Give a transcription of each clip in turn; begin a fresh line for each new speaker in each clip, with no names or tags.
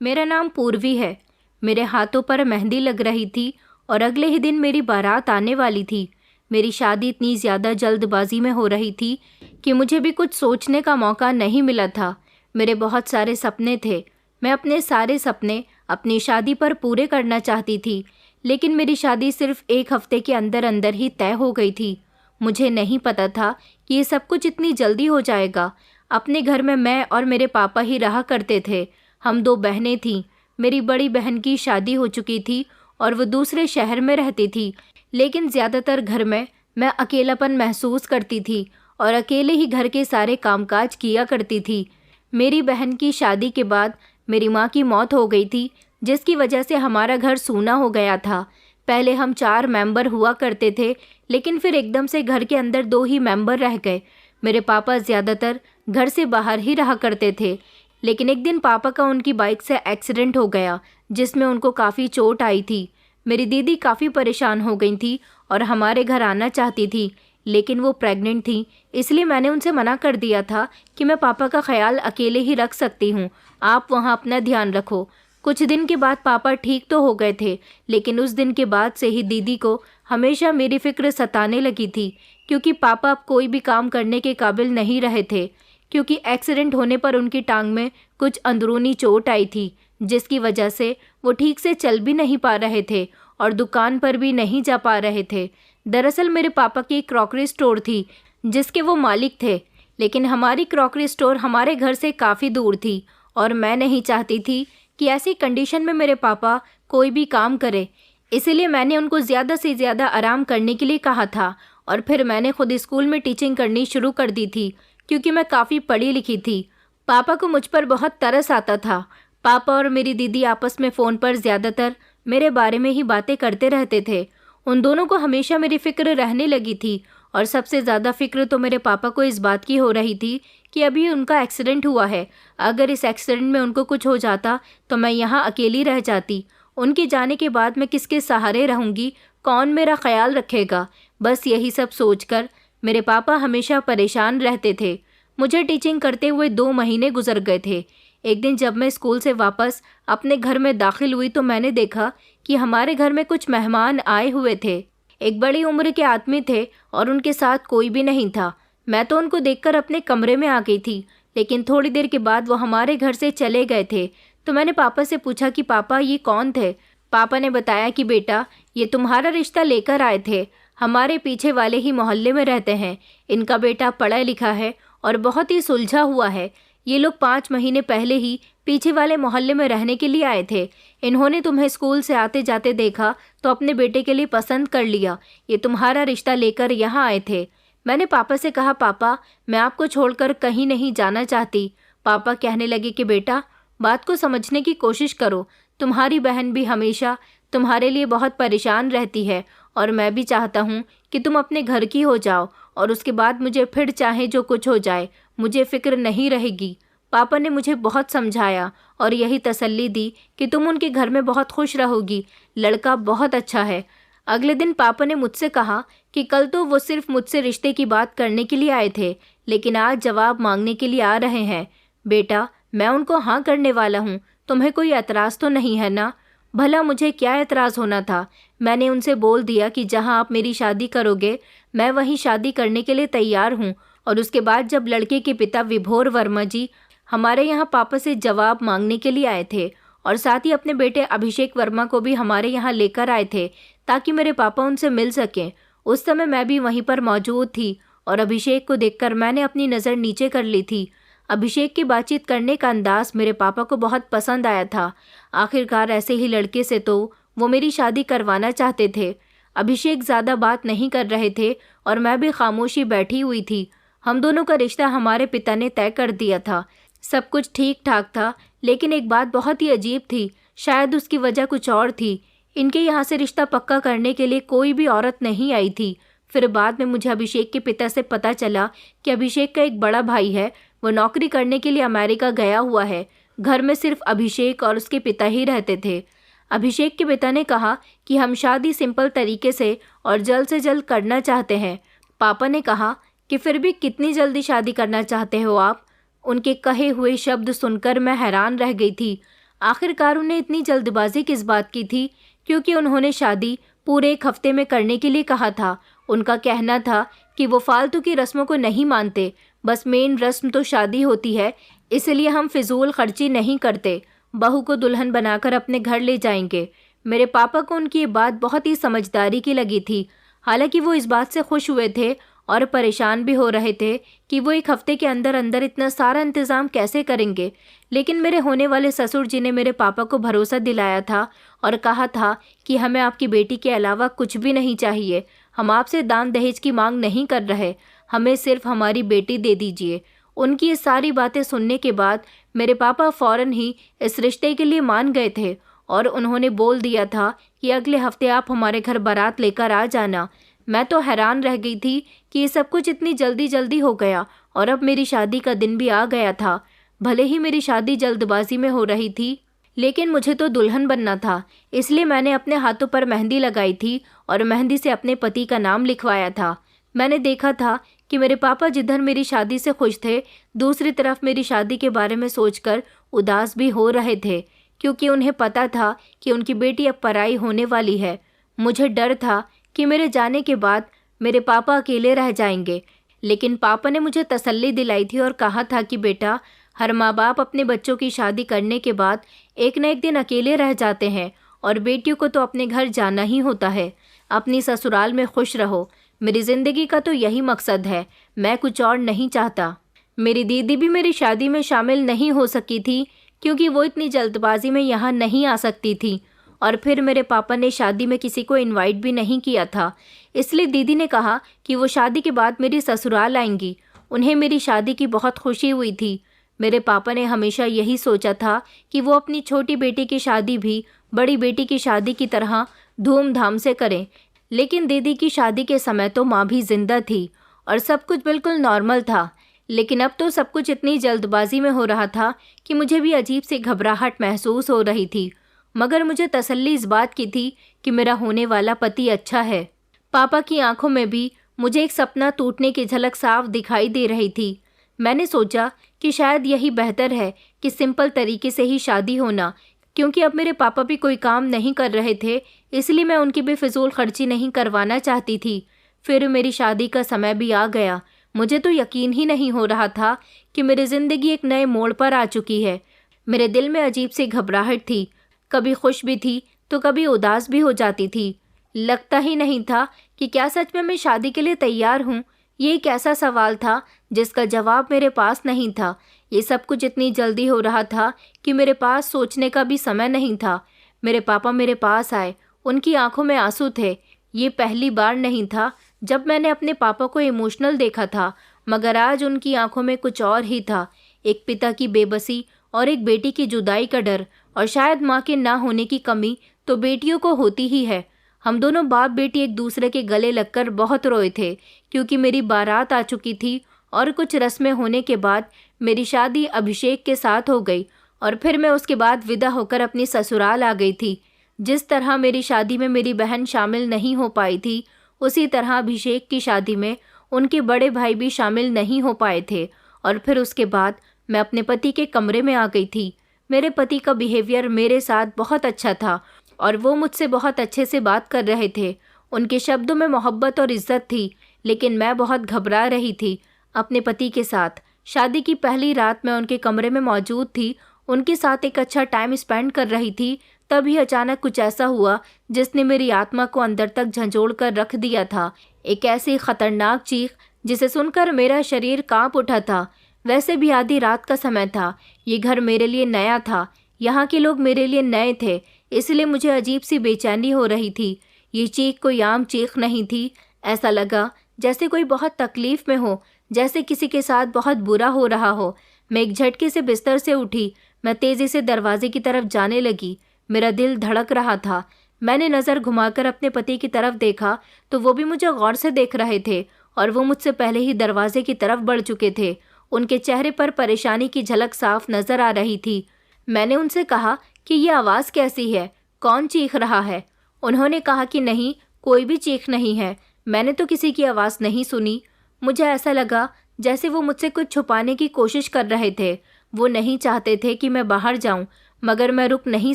मेरा नाम पूर्वी है। मेरे हाथों पर मेहंदी लग रही थी और अगले ही दिन मेरी बारात आने वाली थी। मेरी शादी इतनी ज़्यादा जल्दबाजी में हो रही थी कि मुझे भी कुछ सोचने का मौका नहीं मिला था। मेरे बहुत सारे सपने थे। मैं अपने सारे सपने अपनी शादी पर पूरे करना चाहती थी, लेकिन मेरी शादी सिर्फ 1 हफ्ते के अंदर अंदर ही तय हो गई थी। मुझे नहीं पता था कि ये सब कुछ इतनी जल्दी हो जाएगा। अपने घर में मैं और मेरे पापा ही रहा करते थे। हम 2 बहनें थीं। मेरी बड़ी बहन की शादी हो चुकी थी और वो दूसरे शहर में रहती थी, लेकिन ज़्यादातर घर में मैं अकेलापन महसूस करती थी और अकेले ही घर के सारे कामकाज किया करती थी। मेरी बहन की शादी के बाद मेरी माँ की मौत हो गई थी, जिसकी वजह से हमारा घर सूना हो गया था। पहले हम 4 मेंबर हुआ करते थे, लेकिन फिर एकदम से घर के अंदर 2 ही मेंबर रह गए। मेरे पापा ज़्यादातर घर से बाहर ही रहा करते थे, लेकिन एक दिन पापा का उनकी बाइक से एक्सीडेंट हो गया, जिसमें उनको काफ़ी चोट आई थी। मेरी दीदी काफ़ी परेशान हो गई थी और हमारे घर आना चाहती थी, लेकिन वो प्रेग्नेंट थी, इसलिए मैंने उनसे मना कर दिया था कि मैं पापा का ख्याल अकेले ही रख सकती हूँ, आप वहाँ अपना ध्यान रखो। कुछ दिन के बाद पापा ठीक तो हो गए थे, लेकिन उस दिन के बाद से ही दीदी को हमेशा मेरी फिक्र सताने लगी थी, क्योंकि पापा अब कोई भी काम करने के काबिल नहीं रहे थे, क्योंकि एक्सीडेंट होने पर उनकी टांग में कुछ अंदरूनी चोट आई थी, जिसकी वजह से वो ठीक से चल भी नहीं पा रहे थे और दुकान पर भी नहीं जा पा रहे थे। दरअसल मेरे पापा की एक क्रॉकरी स्टोर थी, जिसके वो मालिक थे, लेकिन हमारी क्रॉकरी स्टोर हमारे घर से काफ़ी दूर थी और मैं नहीं चाहती थी कि ऐसी कंडीशन में मेरे पापा कोई भी काम करे। इसीलिए मैंने उनको ज़्यादा से ज़्यादा आराम करने के लिए कहा था और फिर मैंने खुद स्कूल में टीचिंग करनी शुरू कर दी थी, क्योंकि मैं काफ़ी पढ़ी लिखी थी। पापा को मुझ पर बहुत तरस आता था। पापा और मेरी दीदी आपस में फ़ोन पर ज़्यादातर मेरे बारे में ही बातें करते रहते थे। उन दोनों को हमेशा मेरी फ़िक्र रहने लगी थी और सबसे ज़्यादा फ़िक्र तो मेरे पापा को इस बात की हो रही थी कि अभी उनका एक्सीडेंट हुआ है। अगर इस एक्सीडेंट में उनको कुछ हो जाता तो मैं यहाँ अकेली रह जाती। उनके जाने के बाद मैं किसके सहारे रहूँगी, कौन मेरा ख्याल रखेगा। बस यही सब सोचकर मेरे पापा हमेशा परेशान रहते थे। मुझे टीचिंग करते हुए 2 महीने गुजर गए थे। एक दिन जब मैं स्कूल से वापस अपने घर में दाखिल हुई तो मैंने देखा कि हमारे घर में कुछ मेहमान आए हुए थे। एक बड़ी उम्र के आदमी थे और उनके साथ कोई भी नहीं था। मैं तो उनको देखकर अपने कमरे में आ गई थी, लेकिन थोड़ी देर के बाद वो हमारे घर से चले गए थे। तो मैंने पापा से पूछा कि पापा ये कौन थे। पापा ने बताया कि बेटा ये तुम्हारा रिश्ता लेकर आए थे, हमारे पीछे वाले ही मोहल्ले में रहते हैं। इनका बेटा पढ़ा लिखा है और बहुत ही सुलझा हुआ है। ये लोग 5 महीने पहले ही पीछे वाले मोहल्ले में रहने के लिए आए थे। इन्होंने तुम्हें स्कूल से आते जाते देखा तो अपने बेटे के लिए पसंद कर लिया। ये तुम्हारा रिश्ता लेकर यहाँ आए थे। मैंने पापा से कहा पापा मैं आपको छोड़कर कहीं नहीं जाना चाहती। पापा कहने लगे कि बेटा बात को समझने की कोशिश करो, तुम्हारी बहन भी हमेशा तुम्हारे लिए बहुत परेशान रहती है और मैं भी चाहता हूँ कि तुम अपने घर की हो जाओ और उसके बाद मुझे फिर चाहे जो कुछ हो जाए, मुझे फिक्र नहीं रहेगी। पापा ने मुझे बहुत समझाया और यही तसल्ली दी कि तुम उनके घर में बहुत खुश रहोगी, लड़का बहुत अच्छा है। अगले दिन पापा ने मुझसे कहा कि कल तो वो सिर्फ मुझसे रिश्ते की बात करने के लिए आए थे, लेकिन आज जवाब मांगने के लिए आ रहे हैं। बेटा मैं उनको हाँ करने वाला हूँ, तुम्हें कोई एतराज़ तो नहीं है ना? भला मुझे क्या एतराज़ होना था। मैंने उनसे बोल दिया कि जहाँ आप मेरी शादी करोगे मैं वहीं शादी करने के लिए तैयार हूँ। और उसके बाद जब लड़के के पिता विभोर वर्मा जी हमारे यहाँ पापा से जवाब मांगने के लिए आए थे और साथ ही अपने बेटे अभिषेक वर्मा को भी हमारे यहाँ लेकर आए थे ताकि मेरे पापा उनसे मिल सकें, उस समय मैं भी वहीं पर मौजूद थी और अभिषेक को देखकर मैंने अपनी नज़र नीचे कर ली थी। अभिषेक की बातचीत करने का अंदाज मेरे पापा को बहुत पसंद आया था। आखिरकार ऐसे ही लड़के से तो वो मेरी शादी करवाना चाहते थे। अभिषेक ज़्यादा बात नहीं कर रहे थे और मैं भी खामोशी बैठी हुई थी। हम दोनों का रिश्ता हमारे पिता ने तय कर दिया था। सब कुछ ठीक ठाक था, लेकिन एक बात बहुत ही अजीब थी। शायद उसकी वजह कुछ और थी। इनके यहाँ से रिश्ता पक्का करने के लिए कोई भी औरत नहीं आई थी। फिर बाद में मुझे अभिषेक के पिता से पता चला कि अभिषेक का एक बड़ा भाई है, वो नौकरी करने के लिए अमेरिका गया हुआ है। घर में सिर्फ अभिषेक और उसके पिता ही रहते थे। अभिषेक के पिता ने कहा कि हम शादी सिंपल तरीके से और जल्द से जल्द करना चाहते हैं। पापा ने कहा कि फिर भी कितनी जल्दी शादी करना चाहते हो आप? उनके कहे हुए शब्द सुनकर मैं हैरान रह गई थी। आखिरकार उन्हें इतनी जल्दबाजी किस बात की थी? क्योंकि उन्होंने शादी पूरे 1 हफ्ते में करने के लिए कहा था। उनका कहना था कि वो फालतू की रस्मों को नहीं मानते, बस मेन रस्म तो शादी होती है, इसलिए हम फिजूल खर्ची नहीं करते, बहू को दुल्हन बनाकर अपने घर ले जाएंगे। मेरे पापा को उनकी ये बात बहुत ही समझदारी की लगी थी। हालांकि वो इस बात से खुश हुए थे और परेशान भी हो रहे थे कि वो 1 हफ्ते के अंदर अंदर इतना सारा इंतज़ाम कैसे करेंगे। लेकिन मेरे होने वाले ससुर जी ने मेरे पापा को भरोसा दिलाया था और कहा था कि हमें आपकी बेटी के अलावा कुछ भी नहीं चाहिए, हम आपसे दान दहेज की मांग नहीं कर रहे, हमें सिर्फ हमारी बेटी दे दीजिए। उनकी ये सारी बातें सुनने के बाद मेरे पापा फ़ौरन ही इस रिश्ते के लिए मान गए थे और उन्होंने बोल दिया था कि अगले हफ्ते आप हमारे घर बारात लेकर आ जाना। मैं तो हैरान रह गई थी कि ये सब कुछ इतनी जल्दी जल्दी हो गया और अब मेरी शादी का दिन भी आ गया था। भले ही मेरी शादी जल्दबाजी में हो रही थी, लेकिन मुझे तो दुल्हन बनना था, इसलिए मैंने अपने हाथों पर मेहंदी लगाई थी और मेहंदी से अपने पति का नाम लिखवाया था। मैंने देखा था कि मेरे पापा जिधर मेरी शादी से खुश थे, दूसरी तरफ मेरी शादी के बारे में सोचकर उदास भी हो रहे थे, क्योंकि उन्हें पता था कि उनकी बेटी अब पराई होने वाली है। मुझे डर था कि मेरे जाने के बाद मेरे पापा अकेले रह जाएंगे, लेकिन पापा ने मुझे तसल्ली दिलाई थी और कहा था कि बेटा, हर माँ बाप अपने बच्चों की शादी करने के बाद एक न एक दिन अकेले रह जाते हैं और बेटियों को तो अपने घर जाना ही होता है। अपनी ससुराल में खुश रहो, मेरी ज़िंदगी का तो यही मकसद है, मैं कुछ और नहीं चाहता। मेरी दीदी भी मेरी शादी में शामिल नहीं हो सकी थी क्योंकि वो इतनी जल्दबाजी में यहाँ नहीं आ सकती थी, और फिर मेरे पापा ने शादी में किसी को इनवाइट भी नहीं किया था, इसलिए दीदी ने कहा कि वो शादी के बाद मेरी ससुराल आएंगी। उन्हें मेरी शादी की बहुत खुशी हुई थी। मेरे पापा ने हमेशा यही सोचा था कि वो अपनी छोटी बेटी की शादी भी बड़ी बेटी की शादी की तरह धूमधाम से करें, लेकिन दीदी की शादी के समय तो माँ भी जिंदा थी और सब कुछ बिल्कुल नॉर्मल था। लेकिन अब तो सब कुछ इतनी जल्दबाजी में हो रहा था कि मुझे भी अजीब सी घबराहट महसूस हो रही थी, मगर मुझे तसल्ली इस बात की थी कि मेरा होने वाला पति अच्छा है। पापा की आंखों में भी मुझे एक सपना टूटने की झलक साफ दिखाई दे रही थी। मैंने सोचा कि शायद यही बेहतर है कि सिंपल तरीके से ही शादी होना, क्योंकि अब मेरे पापा भी कोई काम नहीं कर रहे थे, इसलिए मैं उनकी भी फिजूल खर्ची नहीं करवाना चाहती थी। फिर मेरी शादी का समय भी आ गया। मुझे तो यकीन ही नहीं हो रहा था कि मेरी ज़िंदगी एक नए मोड़ पर आ चुकी है। मेरे दिल में अजीब सी घबराहट थी, कभी खुश भी थी तो कभी उदास भी हो जाती थी। लगता ही नहीं था कि क्या सच में मैं शादी के लिए तैयार हूँ। ये एक ऐसा सवाल था जिसका जवाब मेरे पास नहीं था। ये सब कुछ इतनी जल्दी हो रहा था कि मेरे पास सोचने का भी समय नहीं था। मेरे पापा मेरे पास आए, उनकी आंखों में आंसू थे। ये पहली बार नहीं था जब मैंने अपने पापा को इमोशनल देखा था, मगर आज उनकी आंखों में कुछ और ही था। एक पिता की बेबसी और एक बेटी की जुदाई का डर, और शायद माँ के ना होने की कमी तो बेटियों को होती ही है। हम दोनों बाप बेटी एक दूसरे के गले लगकर बहुत रोए थे, क्योंकि मेरी बारात आ चुकी थी और कुछ रस्में होने के बाद मेरी शादी अभिषेक के साथ हो गई और फिर मैं उसके बाद विदा होकर अपनी ससुराल आ गई थी। जिस तरह मेरी शादी में मेरी बहन शामिल नहीं हो पाई थी, उसी तरह अभिषेक की शादी में उनके बड़े भाई भी शामिल नहीं हो पाए थे। और फिर उसके बाद मैं अपने पति के कमरे में आ गई थी। मेरे पति का बिहेवियर मेरे साथ बहुत अच्छा था और वो मुझसे बहुत अच्छे से बात कर रहे थे। उनके शब्दों में मोहब्बत और इज्जत थी, लेकिन मैं बहुत घबरा रही थी अपने पति के साथ। शादी की पहली रात मैं उनके कमरे में मौजूद थी, उनके साथ एक अच्छा टाइम स्पेंड कर रही थी। तभी अचानक कुछ ऐसा हुआ जिसने मेरी आत्मा को अंदर तक झंझोड़ कर रख दिया था। एक ऐसी खतरनाक चीख जिसे सुनकर मेरा शरीर कांप उठा था। वैसे भी आधी रात का समय था, ये घर मेरे लिए नया था, यहाँ के लोग मेरे लिए नए थे, इसलिए मुझे अजीब सी बेचैनी हो रही थी। ये चीख कोई आम चीख नहीं थी। ऐसा लगा जैसे कोई बहुत तकलीफ में हो, जैसे किसी के साथ बहुत बुरा हो रहा हो। मैं एक झटके से बिस्तर से उठी। मैं तेज़ी से दरवाजे की तरफ जाने लगी। मेरा दिल धड़क रहा था। मैंने नज़र घुमाकर अपने पति की तरफ देखा तो वो भी मुझे गौर से देख रहे थे और वो मुझसे पहले ही दरवाजे की तरफ बढ़ चुके थे। उनके चेहरे पर परेशानी की झलक साफ नज़र आ रही थी। मैंने उनसे कहा कि ये आवाज़ कैसी है, कौन चीख रहा है? उन्होंने कहा कि नहीं, कोई भी चीख नहीं है, मैंने तो किसी की आवाज़ नहीं सुनी। मुझे ऐसा लगा जैसे वो मुझसे कुछ छुपाने की कोशिश कर रहे थे। वो नहीं चाहते थे कि मैं बाहर जाऊं, मगर मैं रुक नहीं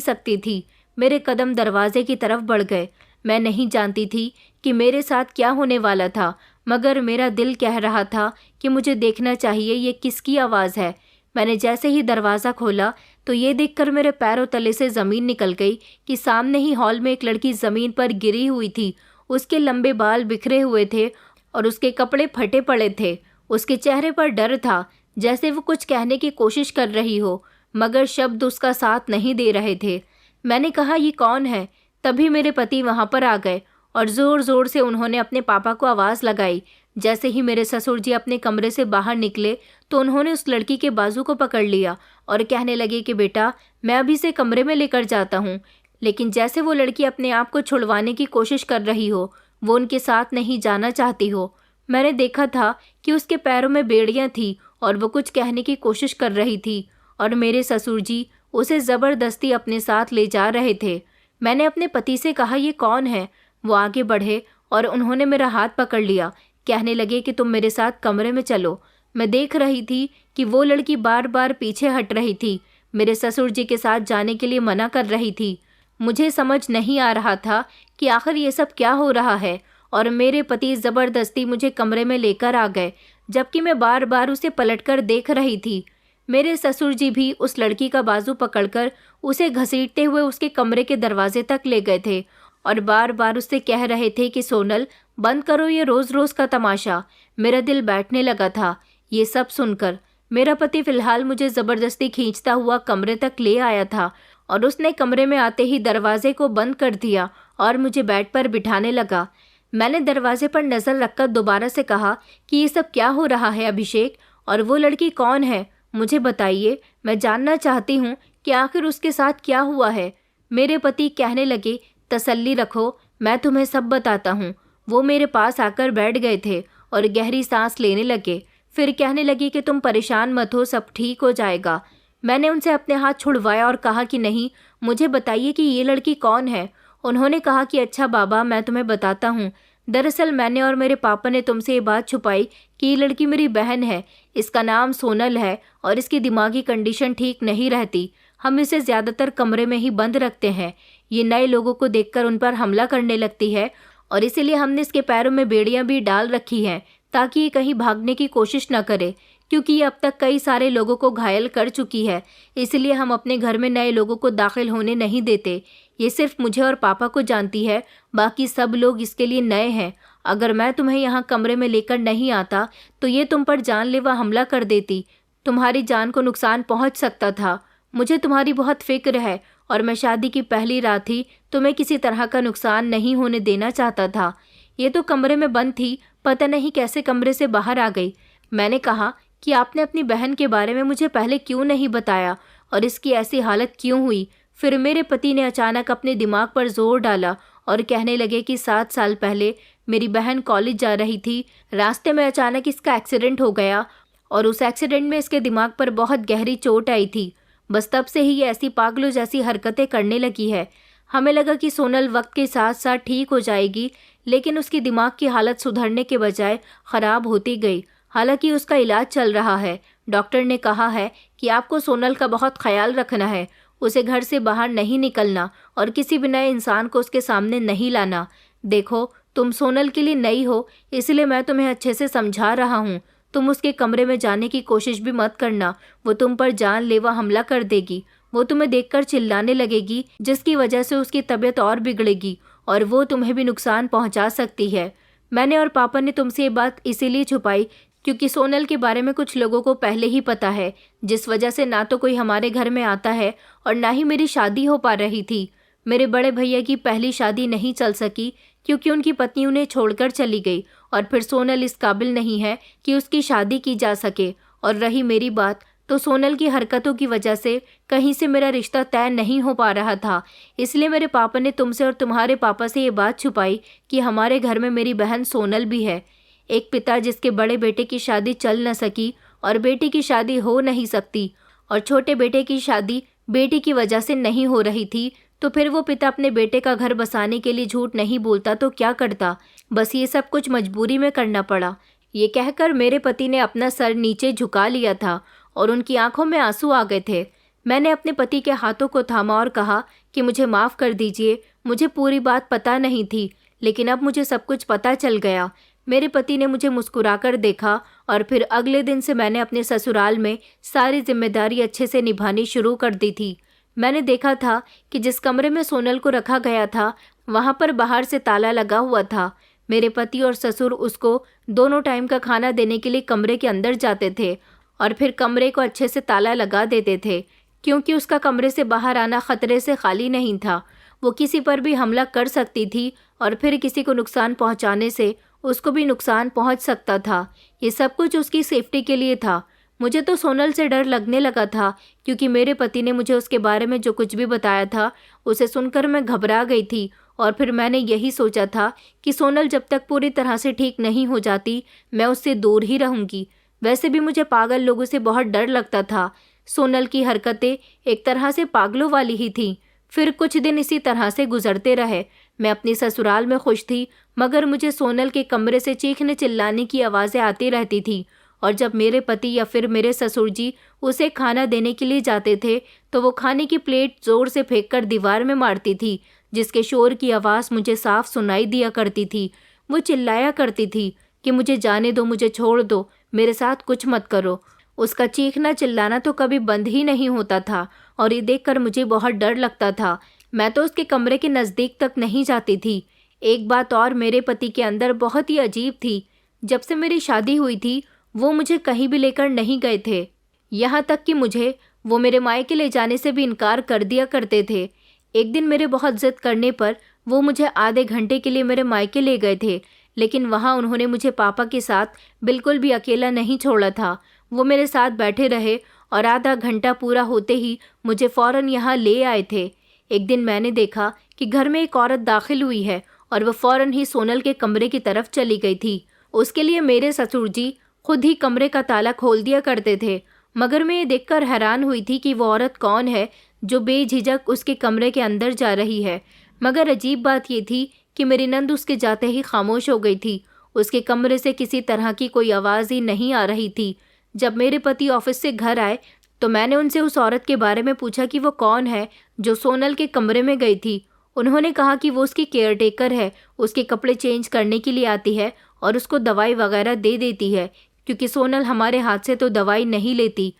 सकती थी। मेरे कदम दरवाजे की तरफ बढ़ गए। मैं नहीं जानती थी कि मेरे साथ क्या होने वाला था, मगर मेरा दिल कह रहा था कि मुझे देखना चाहिए ये किसकी आवाज़ है। मैंने जैसे ही दरवाज़ा खोला तो ये देखकर मेरे पैरों तले से ज़मीन निकल गई कि सामने ही हॉल में एक लड़की ज़मीन पर गिरी हुई थी। उसके लंबे बाल बिखरे हुए थे और उसके कपड़े फटे पड़े थे। उसके चेहरे पर डर था, जैसे वो कुछ कहने की कोशिश कर रही हो, मगर शब्द उसका साथ नहीं दे रहे थे। मैंने कहा, ये कौन है? तभी मेरे पति वहाँ पर आ गए और ज़ोर ज़ोर से उन्होंने अपने पापा को आवाज़ लगाई। जैसे ही मेरे ससुर जी अपने कमरे से बाहर निकले तो उन्होंने उस लड़की के बाजू को पकड़ लिया और कहने लगे कि बेटा, मैं अभी से कमरे में लेकर जाता हूँ। लेकिन जैसे वो लड़की अपने आप को छुड़वाने की कोशिश कर रही हो, वो उनके साथ नहीं जाना चाहती हो। मैंने देखा था कि उसके पैरों में बेड़ियाँ थी और वो कुछ कहने की कोशिश कर रही थी और मेरे ससुर जी उसे ज़बरदस्ती अपने साथ ले जा रहे थे। मैंने अपने पति से कहा, ये कौन है? वो आगे बढ़े और उन्होंने मेरा हाथ पकड़ लिया। कहने लगे कि तुम मेरे साथ कमरे में चलो। मैं देख रही थी कि वो लड़की बार बार पीछे हट रही थी, मेरे ससुर जी के साथ जाने के लिए मना कर रही थी। मुझे समझ नहीं आ रहा था कि आखिर ये सब क्या हो रहा है और मेरे पति ज़बरदस्ती मुझे कमरे में लेकर आ गए, जबकि मैं बार बार उसे पलटकर देख रही थी। मेरे ससुर जी भी उस लड़की का बाजू पकड़कर उसे घसीटते हुए उसके कमरे के दरवाजे तक ले गए थे और बार बार उससे कह रहे थे कि सोनल, बंद करो ये रोज़ रोज़ का तमाशा। मेरा दिल बैठने लगा था ये सब सुनकर। मेरा पति फ़िलहाल मुझे ज़बरदस्ती खींचता हुआ कमरे तक ले आया था और उसने कमरे में आते ही दरवाजे को बंद कर दिया और मुझे बेड पर बिठाने लगा। मैंने दरवाजे पर नज़र रखकर दोबारा से कहा कि ये सब क्या हो रहा है अभिषेक, और वो लड़की कौन है? मुझे बताइए, मैं जानना चाहती हूँ कि आखिर उसके साथ क्या हुआ है। मेरे पति कहने लगे, तसल्ली रखो, मैं तुम्हें सब बताता हूँ। वो मेरे पास आकर बैठ गए थे और गहरी सांस लेने लगे। फिर कहने लगे कि तुम परेशान मत हो, सब ठीक हो जाएगा। मैंने उनसे अपने हाथ छुड़वाया और कहा कि नहीं, मुझे बताइए कि ये लड़की कौन है। उन्होंने कहा कि अच्छा बाबा, मैं तुम्हें बताता हूँ। दरअसल मैंने और मेरे पापा ने तुमसे ये बात छुपाई कि ये लड़की मेरी बहन है। इसका नाम सोनल है और इसकी दिमागी कंडीशन ठीक नहीं रहती। हम इसे ज़्यादातर कमरे में ही बंद रखते हैं। ये नए लोगों को देखकर उन पर हमला करने लगती है और इसीलिए हमने इसके पैरों में बेड़ियां भी डाल रखी हैं ताकि ये कहीं भागने की कोशिश न करे, क्योंकि ये अब तक कई सारे लोगों को घायल कर चुकी है। इसलिए हम अपने घर में नए लोगों को दाखिल होने नहीं देते। ये सिर्फ मुझे और पापा को जानती है, बाकी सब लोग इसके लिए नए हैं। अगर मैं तुम्हें यहाँ कमरे में लेकर नहीं आता तो ये तुम पर जानलेवा हमला कर देती। तुम्हारी जान को नुकसान पहुँच सकता था। मुझे तुम्हारी बहुत फिक्र है और मैं शादी की पहली रात ही तुम्हें किसी तरह का नुकसान नहीं होने देना चाहता था। ये तो कमरे में बंद थी, पता नहीं कैसे कमरे से बाहर आ गई। मैंने कहा कि आपने अपनी बहन के बारे में मुझे पहले क्यों नहीं बताया और इसकी ऐसी हालत क्यों हुई। फिर मेरे पति ने अचानक अपने दिमाग पर जोर डाला और कहने लगे कि 7 साल पहले मेरी बहन कॉलेज जा रही थी। रास्ते में अचानक इसका एक्सीडेंट हो गया और उस एक्सीडेंट में इसके दिमाग पर बहुत गहरी चोट आई थी। बस तब से ही ये ऐसी पागलों जैसी हरकतें करने लगी है। हमें लगा कि सोनल वक्त के साथ साथ ठीक हो जाएगी, लेकिन उसकी दिमाग की हालत सुधरने के बजाय ख़राब होती गई। हालांकि उसका इलाज चल रहा है। डॉक्टर ने कहा है कि आपको सोनल का बहुत ख्याल रखना है, उसे घर से बाहर नहीं निकलना और किसी भी नए इंसान को उसके सामने नहीं लाना। देखो, तुम सोनल के लिए नई हो, इसलिए मैं तुम्हें अच्छे से समझा रहा हूँ। तुम उसके कमरे में जाने की कोशिश भी मत करना, वो तुम पर जानलेवा हमला कर देगी। वो तुम्हें देखकर चिल्लाने लगेगी, जिसकी वजह से उसकी तबीयत और बिगड़ेगी और वो तुम्हें भी नुकसान पहुंचा सकती है। मैंने और पापा ने तुमसे ये बात इसीलिए छुपाई क्योंकि सोनल के बारे में कुछ लोगों को पहले ही पता है, जिस वजह से ना तो कोई हमारे घर में आता है और ना ही मेरी शादी हो पा रही थी। मेरे बड़े भैया की पहली शादी नहीं चल सकी क्योंकि उनकी पत्नी उन्हें छोड़कर चली गई और फिर सोनल इस काबिल नहीं है कि उसकी शादी की जा सके। और रही मेरी बात, तो सोनल की हरकतों की वजह से कहीं से मेरा रिश्ता तय नहीं हो पा रहा था। इसलिए मेरे पापा ने तुमसे और तुम्हारे पापा से ये बात छुपाई कि हमारे घर में मेरी बहन सोनल भी है। एक पिता जिसके बड़े बेटे की शादी चल न सकी और बेटी की शादी हो नहीं सकती और छोटे बेटे की शादी बेटी की वजह से नहीं हो रही थी, तो फिर वो पिता अपने बेटे का घर बसाने के लिए झूठ नहीं बोलता तो क्या करता। बस ये सब कुछ मजबूरी में करना पड़ा। ये कहकर मेरे पति ने अपना सर नीचे झुका लिया था और उनकी आंखों में आंसू आ गए थे। मैंने अपने पति के हाथों को थामा और कहा कि मुझे माफ़ कर दीजिए, मुझे पूरी बात पता नहीं थी, लेकिन अब मुझे सब कुछ पता चल गया। मेरे पति ने मुझे मुस्कुराकर देखा और फिर अगले दिन से मैंने अपने ससुराल में सारी जिम्मेदारी अच्छे से निभानी शुरू कर दी थी। मैंने देखा था कि जिस कमरे में सोनल को रखा गया था वहाँ पर बाहर से ताला लगा हुआ था। मेरे पति और ससुर उसको दोनों टाइम का खाना देने के लिए कमरे के अंदर जाते थे और फिर कमरे को अच्छे से ताला लगा देते थे, क्योंकि उसका कमरे से बाहर आना खतरे से खाली नहीं था। वो किसी पर भी हमला कर सकती थी और फिर किसी को नुकसान पहुंचाने से उसको भी नुकसान पहुंच सकता था। ये सब कुछ उसकी सेफ्टी के लिए था। मुझे तो सोनल से डर लगने लगा था, क्योंकि मेरे पति ने मुझे उसके बारे में जो कुछ भी बताया था उसे सुनकर मैं घबरा गई थी। और फिर मैंने यही सोचा था कि सोनल जब तक पूरी तरह से ठीक नहीं हो जाती मैं उससे दूर ही रहूँगी। वैसे भी मुझे पागल लोगों से बहुत डर लगता था। सोनल की हरकतें एक तरह से पागलों वाली ही थीं। फिर कुछ दिन इसी तरह से गुजरते रहे। मैं अपनी ससुराल में खुश थी, मगर मुझे सोनल के कमरे से चीखने चिल्लाने की आवाज़ें आती रहती थी। और जब मेरे पति या फिर मेरे ससुर जी उसे खाना देने के लिए जाते थे तो वो खाने की प्लेट ज़ोर से फेंककर दीवार में मारती थी, जिसके शोर की आवाज़ मुझे साफ सुनाई दिया करती थी। वो चिल्लाया करती थी कि मुझे जाने दो, मुझे छोड़ दो, मेरे साथ कुछ मत करो। उसका चीखना चिल्लाना तो कभी बंद ही नहीं होता था और ये देखकर मुझे बहुत डर लगता था। मैं तो उसके कमरे के नज़दीक तक नहीं जाती थी। एक बात और मेरे पति के अंदर बहुत ही अजीब थी। जब से मेरी शादी हुई थी वो मुझे कहीं भी लेकर नहीं गए थे। यहाँ तक कि मुझे वो मेरे मायके ले जाने से भी इनकार कर दिया करते थे। एक दिन मेरे बहुत ज़िद करने पर वो मुझे आधे घंटे के लिए मेरे मायके ले गए थे, लेकिन वहाँ उन्होंने मुझे पापा के साथ बिल्कुल भी अकेला नहीं छोड़ा था। वो मेरे साथ बैठे रहे और आधा घंटा पूरा होते ही मुझे फ़ौरन यहाँ ले आए थे। एक दिन मैंने देखा कि घर में एक औरत दाखिल हुई है और वह फ़ौरन ही सोनल के कमरे की तरफ चली गई थी। उसके लिए मेरे ससुर जी खुद ही कमरे का ताला खोल दिया करते थे, मगर मैं ये देखकर हैरान हुई थी कि वो औरत कौन है जो बेझिझक उसके कमरे के अंदर जा रही है। मगर अजीब बात ये थी कि मेरी नंद उसके जाते ही खामोश हो गई थी। उसके कमरे से किसी तरह की कोई आवाज़ ही नहीं आ रही थी। जब मेरे पति ऑफिस से घर आए तो मैंने उनसे उस औरत के बारे में पूछा कि वो कौन है जो सोनल के कमरे में गई थी। उन्होंने कहा कि वो उसकी केयरटेकर है, उसके कपड़े चेंज करने के लिए आती है और उसको दवाई वगैरह दे देती है, क्योंकि सोनल हमारे हाथ से तो दवाई नहीं लेती।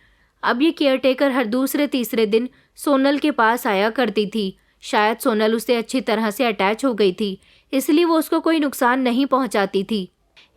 अब ये केयरटेकर हर दूसरे तीसरे दिन सोनल के पास आया करती थी। शायद सोनल उससे अच्छी तरह से अटैच हो गई थी, इसलिए वो उसको कोई नुकसान नहीं पहुंचाती थी।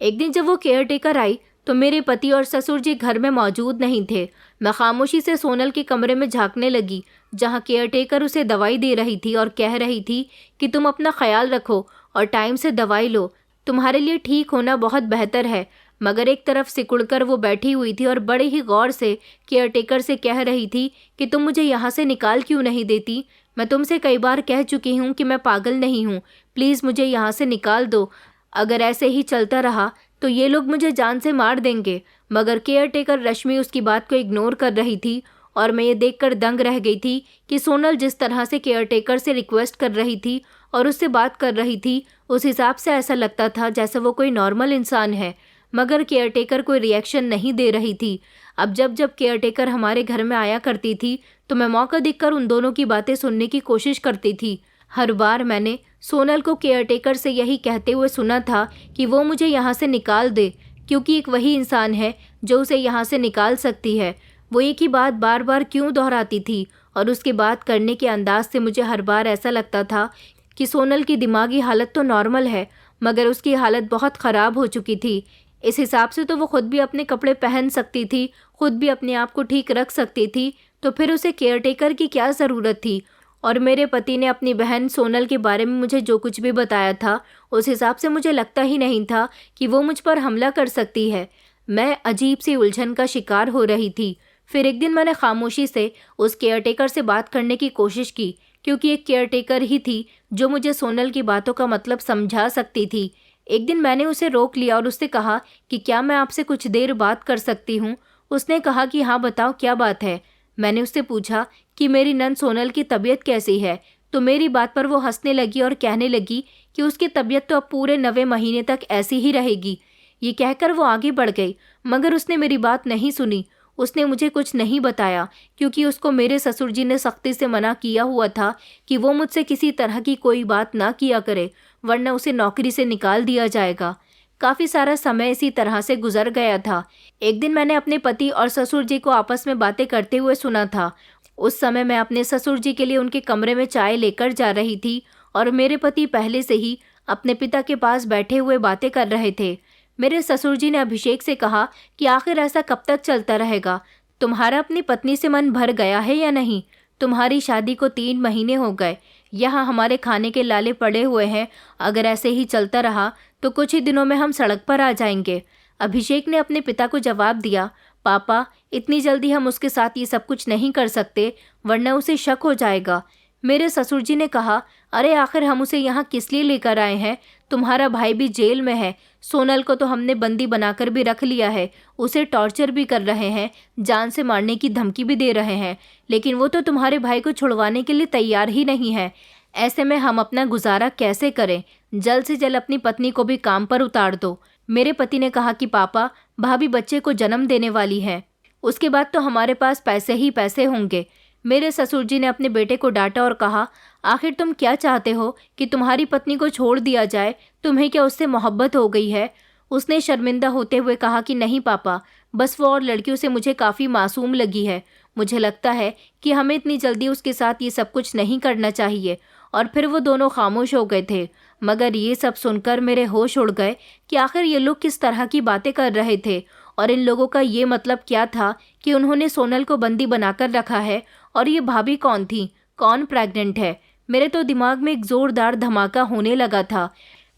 एक दिन जब वो केयरटेकर आई तो मेरे पति और ससुर जी घर में मौजूद नहीं थे। मैं खामोशी से सोनल के कमरे में झांकने लगी, जहां केयरटेकर उसे दवाई दे रही थी और कह रही थी कि तुम अपना ख्याल रखो और टाइम से दवाई लो, तुम्हारे लिए ठीक होना बहुत बेहतर है। मगर एक तरफ सिकुड़कर वो बैठी हुई थी और बड़े ही गौर से केयरटेकर से कह रही थी कि तुम मुझे यहाँ से निकाल क्यों नहीं देती। मैं तुमसे कई बार कह चुकी हूँ कि मैं पागल नहीं हूँ, प्लीज़ मुझे यहाँ से निकाल दो। अगर ऐसे ही चलता रहा तो ये लोग मुझे जान से मार देंगे। मगर केयरटेकर रश्मि उसकी बात को इग्नोर कर रही थी और मैं ये देखकर दंग रह गई थी कि सोनल जिस तरह से केयरटेकर से रिक्वेस्ट कर रही थी और उससे बात कर रही थी, उस हिसाब से ऐसा लगता था जैसे वो कोई नॉर्मल इंसान है। मगर केयरटेकर कोई रिएक्शन नहीं दे रही थी। अब जब जब केयरटेकर हमारे घर में आया करती थी तो मैं मौका देखकर उन दोनों की बातें सुनने की कोशिश करती थी। हर बार मैंने सोनल को केयरटेकर से यही कहते हुए सुना था कि वो मुझे यहाँ से निकाल दे, क्योंकि एक वही इंसान है जो उसे यहाँ से निकाल सकती है। वो एक ही बात बार बार क्यों दोहराती थी और उसके बात करने के अंदाज से मुझे हर बार ऐसा लगता था कि सोनल की दिमागी हालत तो नॉर्मल है, मगर उसकी हालत बहुत ख़राब हो चुकी थी। इस हिसाब से तो वो खुद भी अपने कपड़े पहन सकती थी, खुद भी अपने आप को ठीक रख सकती थी, तो फिर उसे केयरटेकर की क्या ज़रूरत थी। और मेरे पति ने अपनी बहन सोनल के बारे में मुझे जो कुछ भी बताया था उस हिसाब से मुझे लगता ही नहीं था कि वो मुझ पर हमला कर सकती है। मैं अजीब सी उलझन का शिकार हो रही थी। फिर एक दिन मैंने खामोशी से उस केयरटेकर से बात करने की कोशिश की, क्योंकि एक केयरटेकर ही थी जो मुझे सोनल की बातों का मतलब समझा सकती थी। एक दिन मैंने उसे रोक लिया और उससे कहा कि क्या मैं आपसे कुछ देर बात कर सकती हूँ। उसने कहा कि हाँ बताओ क्या बात है। मैंने उससे पूछा कि मेरी नंद सोनल की तबीयत कैसी है, तो मेरी बात पर वो हंसने लगी और कहने लगी कि उसकी तबीयत तो अब पूरे 9वें महीने तक ऐसी ही रहेगी। ये कहकर वो आगे बढ़ गई, मगर उसने मेरी बात नहीं सुनी। उसने मुझे कुछ नहीं बताया, क्योंकि उसको मेरे ससुर जी ने सख्ती से मना किया हुआ था कि वो मुझसे किसी तरह की कोई बात ना किया करे, वरना उसे नौकरी से निकाल दिया जाएगा। काफ़ी सारा समय इसी तरह से गुजर गया था। एक दिन मैंने अपने पति और ससुर जी को आपस में बातें करते हुए सुना था। उस समय मैं अपने ससुर जी के लिए उनके कमरे में चाय लेकर जा रही थी और मेरे पति पहले से ही अपने पिता के पास बैठे हुए बातें कर रहे थे। मेरे ससुर जी ने अभिषेक से कहा कि आखिर ऐसा कब तक चलता रहेगा? तुम्हारा अपनी पत्नी से मन भर गया है या नहीं? तुम्हारी शादी को 3 महीने हो गए, यहाँ हमारे खाने के लाले पड़े हुए हैं। अगर ऐसे ही चलता रहा तो कुछ ही दिनों में हम सड़क पर आ जाएंगे। अभिषेक ने अपने पिता को जवाब दिया, पापा, इतनी जल्दी हम उसके साथ ये सब कुछ नहीं कर सकते, वरना उसे शक हो जाएगा। मेरे ससुर जी ने कहा, अरे आखिर हम उसे यहाँ किस लिए लेकर आए हैं? तुम्हारा भाई भी जेल में है। सोनल को तो हमने बंदी बनाकर भी रख लिया है, उसे टॉर्चर भी कर रहे हैं, जान से मारने की धमकी भी दे रहे हैं, लेकिन वो तो तुम्हारे भाई को छुड़वाने के लिए तैयार ही नहीं है। ऐसे में हम अपना गुजारा कैसे करें? जल्द से जल्द अपनी पत्नी को भी काम पर उतार दो। मेरे पति ने कहा कि पापा, भाभी बच्चे को जन्म देने वाली है, उसके बाद तो हमारे पास पैसे ही पैसे होंगे। मेरे ससुर जी ने अपने बेटे को डांटा और कहा, आखिर तुम क्या चाहते हो कि तुम्हारी पत्नी को छोड़ दिया जाए? तुम्हें क्या उससे मोहब्बत हो गई है? उसने शर्मिंदा होते हुए कहा कि नहीं पापा, बस वो और लड़कियों से मुझे काफ़ी मासूम लगी है। मुझे लगता है कि हमें इतनी जल्दी उसके साथ ये सब कुछ नहीं करना चाहिए। और फिर वो दोनों खामोश हो गए थे। मगर ये सब सुनकर मेरे होश उड़ गए कि आखिर ये लोग किस तरह की बातें कर रहे थे और इन लोगों का ये मतलब क्या था कि उन्होंने सोनल को बंदी बनाकर रखा है। और ये भाभी कौन थी? कौन प्रेग्नेंट है? मेरे तो दिमाग में एक ज़ोरदार धमाका होने लगा था।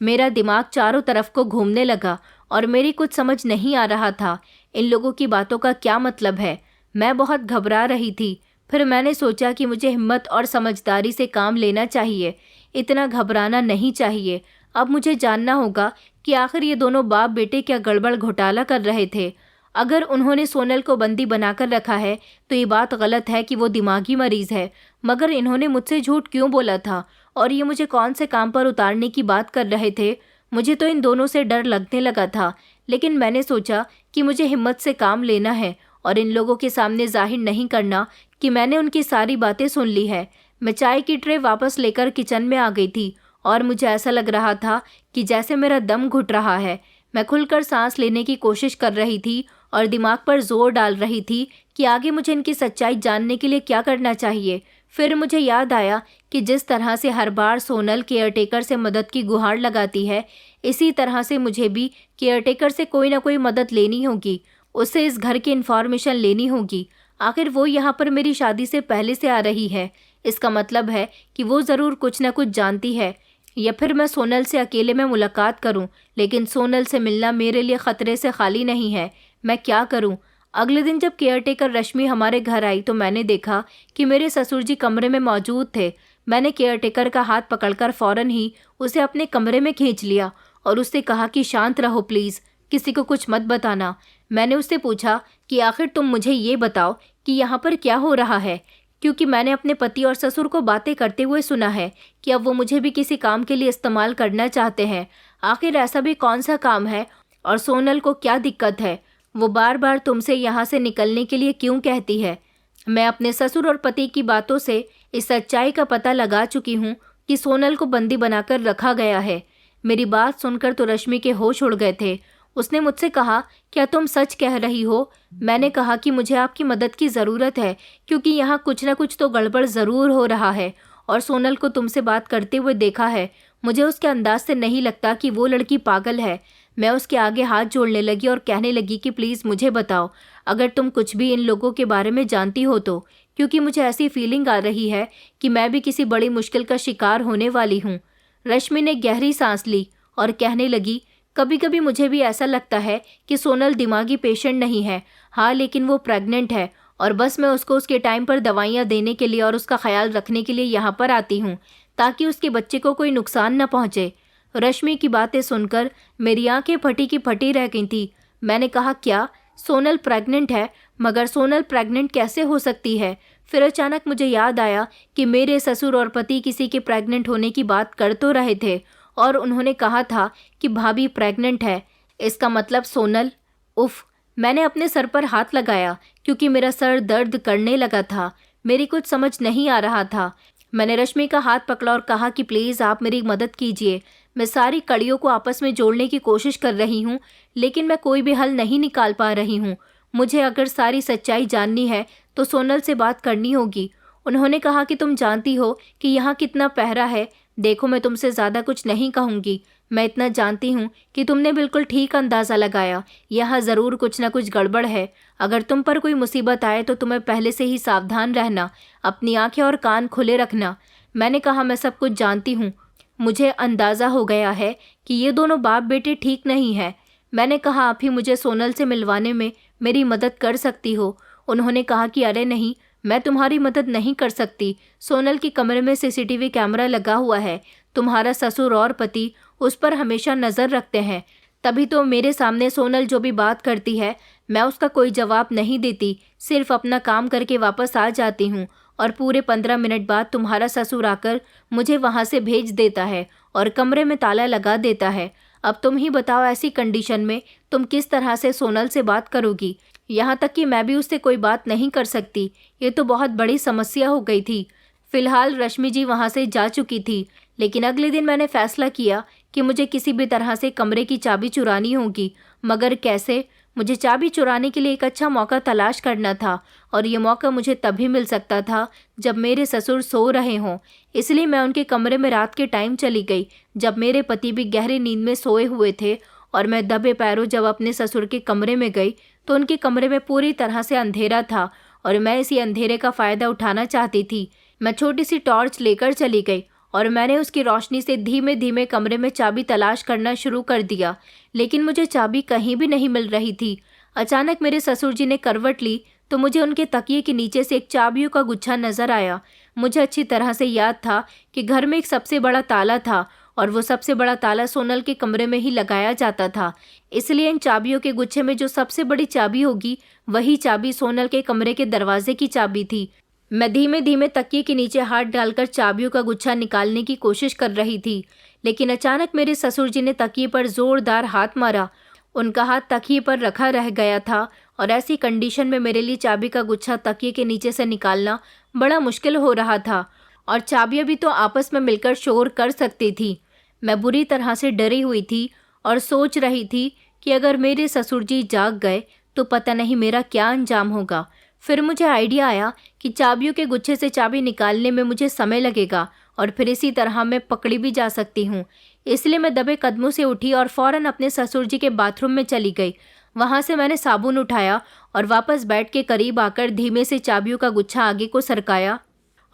मेरा दिमाग चारों तरफ को घूमने लगा और मेरी कुछ समझ नहीं आ रहा था इन लोगों की बातों का क्या मतलब है। मैं बहुत घबरा रही थी। फिर मैंने सोचा कि मुझे हिम्मत और समझदारी से काम लेना चाहिए, इतना घबराना नहीं चाहिए। अब मुझे जानना होगा कि आखिर ये दोनों बाप बेटे क्या गड़बड़ घोटाला कर रहे थे। अगर उन्होंने सोनल को बंदी बनाकर रखा है तो ये बात गलत है कि वो दिमागी मरीज़ है। मगर इन्होंने मुझसे झूठ क्यों बोला था और ये मुझे कौन से काम पर उतारने की बात कर रहे थे? मुझे तो इन दोनों से डर लगने लगा था, लेकिन मैंने सोचा कि मुझे हिम्मत से काम लेना है और इन लोगों के सामने जाहिर नहीं करना कि मैंने उनकी सारी बातें सुन ली है। मैं चाय की ट्रे वापस लेकर किचन में आ गई थी और मुझे ऐसा लग रहा था कि जैसे मेरा दम घुट रहा है। मैं खुलकर सांस लेने की कोशिश कर रही थी और दिमाग पर जोर डाल रही थी कि आगे मुझे इनकी सच्चाई जानने के लिए क्या करना चाहिए। फिर मुझे याद आया कि जिस तरह से हर बार सोनल केयरटेकर से मदद की गुहार लगाती है, इसी तरह से मुझे भी केयरटेकर से कोई ना कोई मदद लेनी होगी। उससे इस घर की इन्फॉर्मेशन लेनी होगी। आखिर वो यहाँ पर मेरी शादी से पहले से आ रही है, इसका मतलब है कि वो ज़रूर कुछ ना कुछ जानती है। या फिर मैं सोनल से अकेले में मुलाकात करूं, लेकिन सोनल से मिलना मेरे लिए ख़तरे से खाली नहीं है। मैं क्या करूं? अगले दिन जब केयरटेकर रश्मि हमारे घर आई तो मैंने देखा कि मेरे ससुर जी कमरे में मौजूद थे। मैंने केयरटेकर का हाथ पकड़कर फ़ौरन ही उसे अपने कमरे में खींच लिया और उससे कहा कि शांत रहो प्लीज़, किसी को कुछ मत बताना। मैंने उससे पूछा कि आखिर तुम मुझे ये बताओ कि यहाँ पर क्या हो रहा है, क्योंकि मैंने अपने पति और ससुर को बातें करते हुए सुना है कि अब वो मुझे भी किसी काम के लिए इस्तेमाल करना चाहते हैं। आखिर ऐसा भी कौन सा काम है और सोनल को क्या दिक्कत है? वो बार बार तुमसे यहाँ से निकलने के लिए क्यों कहती है? मैं अपने ससुर और पति की बातों से इस सच्चाई का पता लगा चुकी हूँ कि सोनल को बंदी बनाकर रखा गया है। मेरी बात सुनकर तो रश्मि के होश उड़ गए थे। उसने मुझसे कहा, क्या तुम सच कह रही हो? मैंने कहा कि मुझे आपकी मदद की ज़रूरत है, क्योंकि यहाँ कुछ ना कुछ तो गड़बड़ ज़रूर हो रहा है और सोनल को तुमसे बात करते हुए देखा है। मुझे उसके अंदाज से नहीं लगता कि वो लड़की पागल है। मैं उसके आगे हाथ जोड़ने लगी और कहने लगी कि प्लीज़ मुझे बताओ अगर तुम कुछ भी इन लोगों के बारे में जानती हो तो, क्योंकि मुझे ऐसी फीलिंग आ रही है कि मैं भी किसी बड़ी मुश्किल का शिकार होने वाली हूँ। रश्मि ने गहरी सांस ली और कहने लगी, कभी कभी मुझे भी ऐसा लगता है कि सोनल दिमागी पेशेंट नहीं है, हाँ, लेकिन वो प्रेग्नेंट है और बस मैं उसको उसके टाइम पर दवाइयाँ देने के लिए और उसका ख्याल रखने के लिए यहाँ पर आती हूँ ताकि उसके बच्चे को कोई नुकसान न पहुँचे। रश्मि की बातें सुनकर मेरी आंखें फटी की फटी रह गई थी। मैंने कहा, क्या सोनल प्रेग्नेंट है? मगर सोनल प्रेग्नेंट कैसे हो सकती है? फिर अचानक मुझे याद आया कि मेरे ससुर और पति किसी के प्रेग्नेंट होने की बात कर तो रहे थे और उन्होंने कहा था कि भाभी प्रेग्नेंट है। इसका मतलब सोनल। उफ, मैंने अपने सर पर हाथ लगाया क्योंकि मेरा सर दर्द करने लगा था। मेरी कुछ समझ नहीं आ रहा था। मैंने रश्मि का हाथ पकड़ा और कहा कि प्लीज़ आप मेरी मदद कीजिए। मैं सारी कड़ियों को आपस में जोड़ने की कोशिश कर रही हूँ, लेकिन मैं कोई भी हल नहीं निकाल पा रही हूँ। मुझे अगर सारी सच्चाई जाननी है तो सोनल से बात करनी होगी। उन्होंने कहा कि तुम जानती हो कि यहाँ कितना पहरा है। देखो, मैं तुमसे ज़्यादा कुछ नहीं कहूँगी। मैं इतना जानती हूँ कि तुमने बिल्कुल ठीक अंदाज़ा लगाया। यहाँ ज़रूर कुछ ना कुछ गड़बड़ है। अगर तुम पर कोई मुसीबत आए तो तुम्हें पहले से ही सावधान रहना, अपनी आंखें और कान खुले रखना। मैंने कहा, मैं सब कुछ जानती हूँ। मुझे अंदाज़ा हो गया है कि ये दोनों बाप बेटे ठीक नहीं है। मैंने कहा, आप ही मुझे सोनल से मिलवाने में मेरी मदद कर सकती हो। उन्होंने कहा कि अरे नहीं, मैं तुम्हारी मदद नहीं कर सकती। सोनल के कमरे में सीसीटीवी कैमरा लगा हुआ है। तुम्हारा ससुर और पति उस पर हमेशा नज़र रखते हैं। तभी तो मेरे सामने सोनल जो भी बात करती है, मैं उसका कोई जवाब नहीं देती, सिर्फ अपना काम करके वापस आ जाती हूँ और पूरे 15 मिनट बाद तुम्हारा ससुर आकर मुझे वहाँ से भेज देता है और कमरे में ताला लगा देता है। अब तुम ही बताओ, ऐसी कंडीशन में तुम किस तरह से सोनल से बात करोगी? यहाँ तक कि मैं भी उससे कोई बात नहीं कर सकती। ये तो बहुत बड़ी समस्या हो गई थी। फिलहाल रश्मि जी वहाँ से जा चुकी थी, लेकिन अगले दिन मैंने फैसला किया कि मुझे किसी भी तरह से कमरे की चाबी चुरानी होगी। मगर कैसे? मुझे चाबी चुराने के लिए एक अच्छा मौका तलाश करना था, और ये मौका मुझे तभी मिल सकता था जब मेरे ससुर सो रहे हों। इसलिए मैं उनके कमरे में रात के टाइम चली गई, जब मेरे पति भी गहरी नींद में सोए हुए थे। और मैं दबे पैरों जब अपने ससुर के कमरे में गई तो उनके कमरे में पूरी तरह से अंधेरा था और मैं इसी अंधेरे का फ़ायदा उठाना चाहती थी। मैं छोटी सी टॉर्च लेकर चली गई और मैंने उसकी रोशनी से धीमे धीमे कमरे में चाबी तलाश करना शुरू कर दिया, लेकिन मुझे चाबी कहीं भी नहीं मिल रही थी। अचानक मेरे ससुर जी ने करवट ली तो मुझे उनके तकिए के नीचे से एक चाबियों का गुच्छा नजर आया। मुझे अच्छी तरह से याद था कि घर में एक सबसे बड़ा ताला था और वो सबसे बड़ा ताला सोनल के कमरे में ही लगाया जाता था। इसलिए इन चाबियों के गुच्छे में जो सबसे बड़ी चाबी होगी, वही चाबी सोनल के कमरे के दरवाजे की चाबी थी। मैं धीमे धीमे तकिए के नीचे हाथ डालकर चाबियों का गुच्छा निकालने की कोशिश कर रही थी, लेकिन अचानक मेरे ससुर जी ने तकिए पर जोरदार हाथ मारा। उनका हाथ तकिए पर रखा रह गया था और ऐसी कंडीशन में मेरे लिए चाबी का गुच्छा तकिए के नीचे से निकालना बड़ा मुश्किल हो रहा था, और चाबियां भी तो आपस में मिलकर शोर कर सकती थी। मैं बुरी तरह से डरी हुई थी और सोच रही थी कि अगर मेरे ससुर जी जाग गए तो पता नहीं मेरा क्या अंजाम होगा। फिर मुझे आइडिया आया कि चाबियों के गुच्छे से चाबी निकालने में मुझे समय लगेगा और फिर इसी तरह मैं पकड़ी भी जा सकती हूँ। इसलिए मैं दबे कदमों से उठी और फौरन अपने ससुर जी के बाथरूम में चली गई। वहाँ से मैंने साबुन उठाया और वापस बेड के करीब आकर धीमे से चाबियों का गुच्छा आगे को सरकाया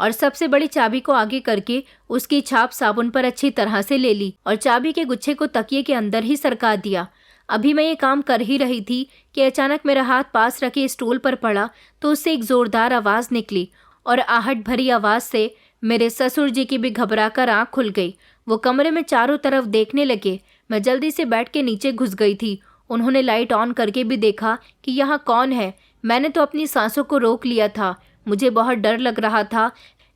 और सबसे बड़ी चाबी को आगे करके उसकी छाप साबुन पर अच्छी तरह से ले ली और चाबी के गुच्छे को तकिए के अंदर ही सरका दिया। अभी मैं ये काम कर ही रही थी कि अचानक मेरा हाथ पास रखे स्टूल पर पड़ा तो उससे एक जोरदार आवाज़ निकली और आहट भरी आवाज़ से मेरे ससुर जी की भी घबराकर आँख खुल गई। वो कमरे में चारों तरफ देखने लगे। मैं जल्दी से बेड के नीचे घुस गई थी। उन्होंने लाइट ऑन करके भी देखा कि यहाँ कौन है। मैंने तो अपनी सांसों को रोक लिया था। मुझे बहुत डर लग रहा था,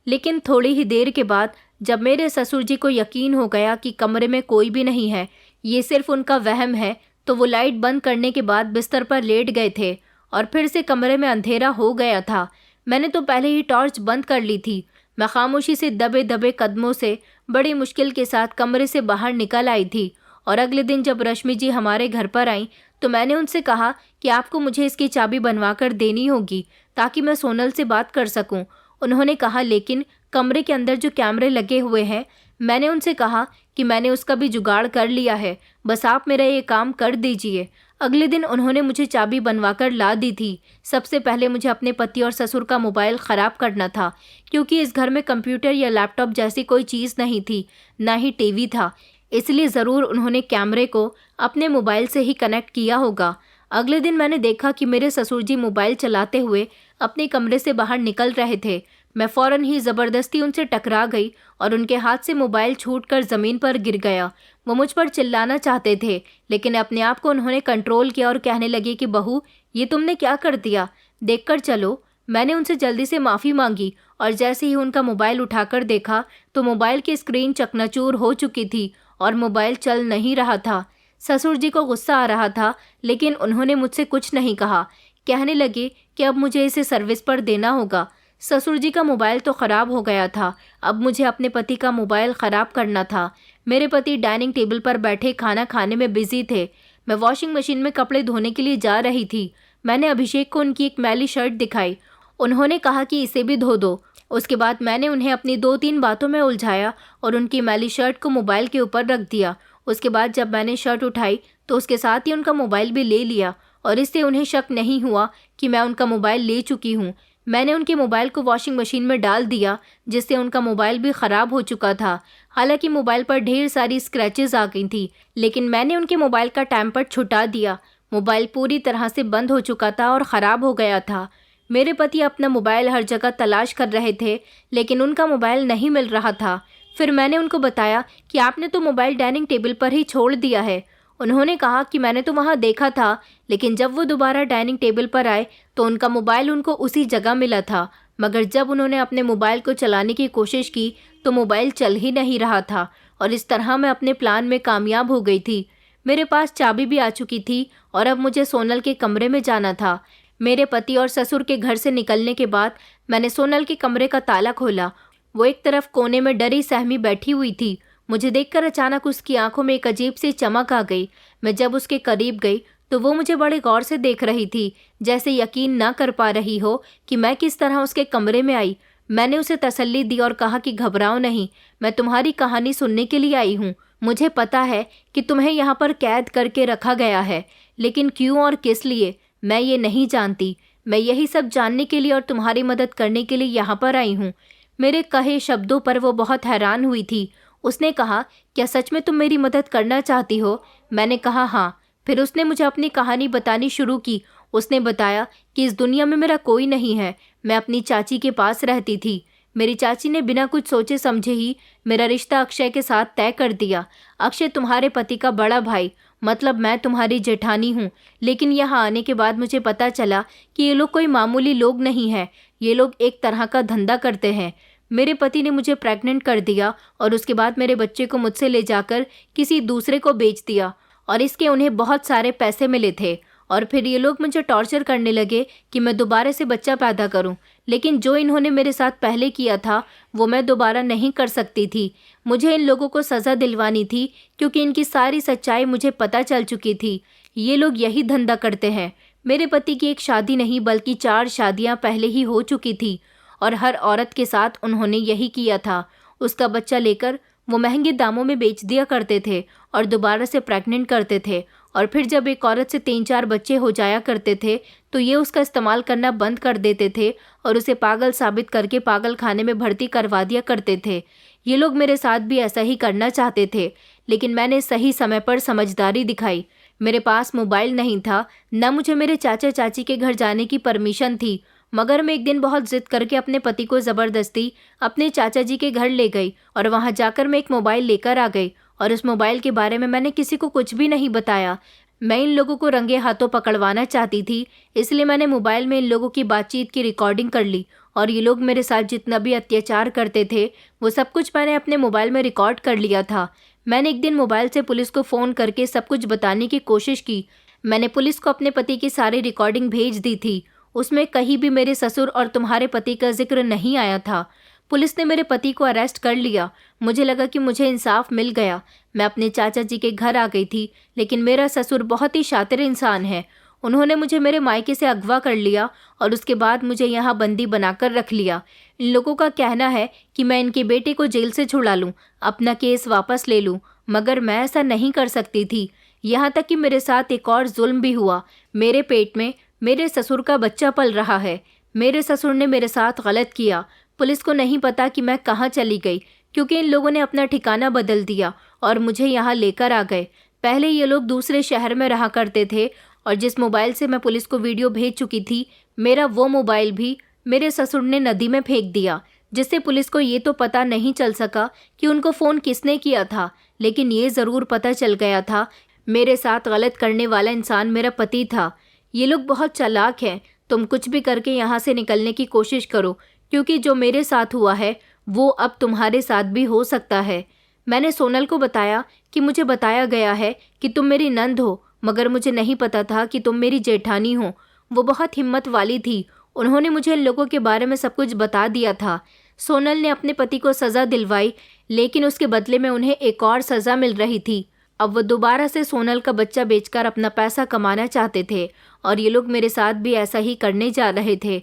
लेकिन थोड़ी ही देर के बाद जब मेरे ससुर जी को यकीन हो गया कि कमरे में कोई भी नहीं है, ये सिर्फ उनका वहम है, तो वो लाइट बंद करने के बाद बिस्तर पर लेट गए थे और फिर से कमरे में अंधेरा हो गया था। मैंने तो पहले ही टॉर्च बंद कर ली थी। मैं खामोशी से दबे दबे कदमों से बड़ी मुश्किल के साथ कमरे से बाहर निकल आई थी और अगले दिन जब रश्मि जी हमारे घर पर आई तो मैंने उनसे कहा कि आपको मुझे इसकी चाबी बनवा कर देनी होगी ताकि मैं सोनल से बात कर सकूं। उन्होंने कहा, लेकिन कमरे के अंदर जो कैमरे लगे हुए हैं, मैंने उनसे कहा कि मैंने उसका भी जुगाड़ कर लिया है, बस आप मेरा ये काम कर दीजिए। अगले दिन उन्होंने मुझे चाबी बनवाकर ला दी थी। सबसे पहले मुझे अपने पति और ससुर का मोबाइल ख़राब करना था, क्योंकि इस घर में कंप्यूटर या लैपटॉप जैसी कोई चीज़ नहीं थी, ना ही टीवी था। इसलिए ज़रूर उन्होंने कैमरे को अपने मोबाइल से ही कनेक्ट किया होगा। अगले दिन मैंने देखा कि मेरे ससुर जी मोबाइल चलाते हुए अपने कमरे से बाहर निकल रहे थे। मैं फ़ौरन ही ज़बरदस्ती उनसे टकरा गई और उनके हाथ से मोबाइल छूटकर ज़मीन पर गिर गया। वो मुझ पर चिल्लाना चाहते थे, लेकिन अपने आप को उन्होंने कंट्रोल किया और कहने लगे कि बहू, ये तुमने क्या कर दिया, देखकर चलो। मैंने उनसे जल्दी से माफ़ी मांगी और जैसे ही उनका मोबाइल उठाकर देखा तो मोबाइल की स्क्रीन चकनाचूर हो चुकी थी और मोबाइल चल नहीं रहा था। ससुर जी को गुस्सा आ रहा था, लेकिन उन्होंने मुझसे कुछ नहीं कहा। कहने लगे कि अब मुझे इसे सर्विस पर देना होगा। ससुर जी का मोबाइल तो ख़राब हो गया था, अब मुझे अपने पति का मोबाइल ख़राब करना था। मेरे पति डाइनिंग टेबल पर बैठे खाना खाने में बिजी थे। मैं वॉशिंग मशीन में कपड़े धोने के लिए जा रही थी। मैंने अभिषेक को उनकी एक मैली शर्ट दिखाई। उन्होंने कहा कि इसे भी धो दो। उसके बाद मैंने उन्हें अपनी 2-3 बातों में उलझाया और उनकी मैली शर्ट को मोबाइल के ऊपर रख दिया। उसके बाद जब मैंने शर्ट उठाई तो उसके साथ ही उनका मोबाइल भी ले लिया और इससे उन्हें शक नहीं हुआ कि मैं उनका मोबाइल ले चुकी हूँ। मैंने उनके मोबाइल को वॉशिंग मशीन में डाल दिया, जिससे उनका मोबाइल भी ख़राब हो चुका था। हालांकि मोबाइल पर ढेर सारी स्क्रैचेस आ गई थी, लेकिन मैंने उनके मोबाइल का टैम्पर छुटा दिया। मोबाइल पूरी तरह से बंद हो चुका था और ख़राब हो गया था। मेरे पति अपना मोबाइल हर जगह तलाश कर रहे थे, लेकिन उनका मोबाइल नहीं मिल रहा था। फिर मैंने उनको बताया कि आपने तो मोबाइल डाइनिंग टेबल पर ही छोड़ दिया है। उन्होंने कहा कि मैंने तो वहाँ देखा था, लेकिन जब वो दोबारा डाइनिंग टेबल पर आए तो उनका मोबाइल उनको उसी जगह मिला था। मगर जब उन्होंने अपने मोबाइल को चलाने की कोशिश की तो मोबाइल चल ही नहीं रहा था और इस तरह मैं अपने प्लान में कामयाब हो गई थी। मेरे पास चाबी भी आ चुकी थी और अब मुझे सोनल के कमरे में जाना था। मेरे पति और ससुर के घर से निकलने के बाद मैंने सोनल के कमरे का ताला खोला। वो एक तरफ कोने में डरी सहमी बैठी हुई थी। मुझे देखकर अचानक उसकी आंखों में एक अजीब सी चमक आ गई। मैं जब उसके करीब गई तो वो मुझे बड़े गौर से देख रही थी, जैसे यकीन ना कर पा रही हो कि मैं किस तरह उसके कमरे में आई। मैंने उसे तसल्ली दी और कहा कि घबराओ नहीं, मैं तुम्हारी कहानी सुनने के लिए आई हूँ। मुझे पता है कि तुम्हें यहाँ पर कैद करके रखा गया है, लेकिन क्यों और किस लिए मैं ये नहीं जानती। मैं यही सब जानने के लिए और तुम्हारी मदद करने के लिए यहाँ पर आई हूँ। मेरे कहे शब्दों पर वो बहुत हैरान हुई थी। उसने कहा, क्या सच में तुम मेरी मदद करना चाहती हो? मैंने कहा हाँ। फिर उसने मुझे अपनी कहानी बतानी शुरू की। उसने बताया कि इस दुनिया में मेरा कोई नहीं है। मैं अपनी चाची के पास रहती थी। मेरी चाची ने बिना कुछ सोचे समझे ही मेरा रिश्ता अक्षय के साथ तय कर दिया। अक्षय तुम्हारे पति का बड़ा भाई, मतलब मैं तुम्हारी जेठानी हूँ। लेकिन यहाँ आने के बाद मुझे पता चला कि ये लोग कोई मामूली लोग नहीं हैं। ये लोग एक तरह का धंधा करते हैं। मेरे पति ने मुझे प्रेग्नेंट कर दिया और उसके बाद मेरे बच्चे को मुझसे ले जाकर किसी दूसरे को बेच दिया और इसके उन्हें बहुत सारे पैसे मिले थे। और फिर ये लोग मुझे टॉर्चर करने लगे कि मैं दोबारा से बच्चा पैदा करूं। लेकिन जो इन्होंने मेरे साथ पहले किया था वो मैं दोबारा नहीं कर सकती थी। मुझे इन लोगों को सज़ा दिलवानी थी, क्योंकि इनकी सारी सच्चाई मुझे पता चल चुकी थी। ये लोग यही धंधा करते हैं। मेरे पति की एक शादी नहीं बल्कि 4 शादियाँ पहले ही हो चुकी थी और हर औरत के साथ उन्होंने यही किया था। उसका बच्चा लेकर वो महंगे दामों में बेच दिया करते थे और दोबारा से प्रेग्नेंट करते थे। और फिर जब एक औरत से 3-4 बच्चे हो जाया करते थे तो ये उसका इस्तेमाल करना बंद कर देते थे और उसे पागल साबित करके पागल खाने में भर्ती करवा दिया करते थे। ये लोग मेरे साथ भी ऐसा ही करना चाहते थे, लेकिन मैंने सही समय पर समझदारी दिखाई। मेरे पास मोबाइल नहीं था, न मुझे मेरे चाचा चाची के घर जाने की परमिशन थी, मगर मैं एक दिन बहुत जिद करके अपने पति को ज़बरदस्ती अपने चाचा जी के घर ले गई और वहां जाकर मैं एक मोबाइल लेकर आ गई और उस मोबाइल के बारे में मैंने किसी को कुछ भी नहीं बताया। मैं इन लोगों को रंगे हाथों पकड़वाना चाहती थी, इसलिए मैंने मोबाइल में इन लोगों की बातचीत की रिकॉर्डिंग कर ली और ये लोग मेरे साथ जितना भी अत्याचार करते थे वो सब कुछ मैंने अपने मोबाइल में रिकॉर्ड कर लिया था। मैंने एक दिन मोबाइल से पुलिस को फ़ोन करके सब कुछ बताने की कोशिश की। मैंने पुलिस को अपने पति की सारी रिकॉर्डिंग भेज दी थी। उसमें कहीं भी मेरे ससुर और तुम्हारे पति का जिक्र नहीं आया था। पुलिस ने मेरे पति को अरेस्ट कर लिया। मुझे लगा कि मुझे इंसाफ मिल गया। मैं अपने चाचा जी के घर आ गई थी, लेकिन मेरा ससुर बहुत ही शातिर इंसान है। उन्होंने मुझे मेरे मायके से अगवा कर लिया और उसके बाद मुझे यहाँ बंदी बनाकर रख लिया। इन लोगों का कहना है कि मैं इनके बेटे को जेल से छुड़ा लूँ, अपना केस वापस ले लूँ, मगर मैं ऐसा नहीं कर सकती थी। यहाँ तक कि मेरे साथ एक और जुल्म भी हुआ। मेरे पेट में मेरे ससुर का बच्चा पल रहा है। मेरे ससुर ने मेरे साथ गलत किया। पुलिस को नहीं पता कि मैं कहाँ चली गई, क्योंकि इन लोगों ने अपना ठिकाना बदल दिया और मुझे यहाँ लेकर आ गए। पहले ये लोग दूसरे शहर में रहा करते थे और जिस मोबाइल से मैं पुलिस को वीडियो भेज चुकी थी, मेरा वो मोबाइल भी मेरे ससुर ने नदी में फेंक दिया, जिससे पुलिस को ये तो पता नहीं चल सका कि उनको फ़ोन किसने किया था, लेकिन ये ज़रूर पता चल गया था मेरे साथ गलत करने वाला इंसान मेरा पति था। ये लोग बहुत चालाक हैं। तुम कुछ भी करके यहाँ से निकलने की कोशिश करो, क्योंकि जो मेरे साथ हुआ है वो अब तुम्हारे साथ भी हो सकता है। मैंने सोनल को बताया कि मुझे बताया गया है कि तुम मेरी नंद हो, मगर मुझे नहीं पता था कि तुम मेरी जेठानी हो। वो बहुत हिम्मत वाली थी। उन्होंने मुझे इन लोगों के बारे में सब कुछ बता दिया था। सोनल ने अपने पति को सज़ा दिलवाई, लेकिन उसके बदले में उन्हें एक और सज़ा मिल रही थी। अब वो दोबारा से सोनल का बच्चा बेचकर अपना पैसा कमाना चाहते थे और ये लोग मेरे साथ भी ऐसा ही करने जा रहे थे।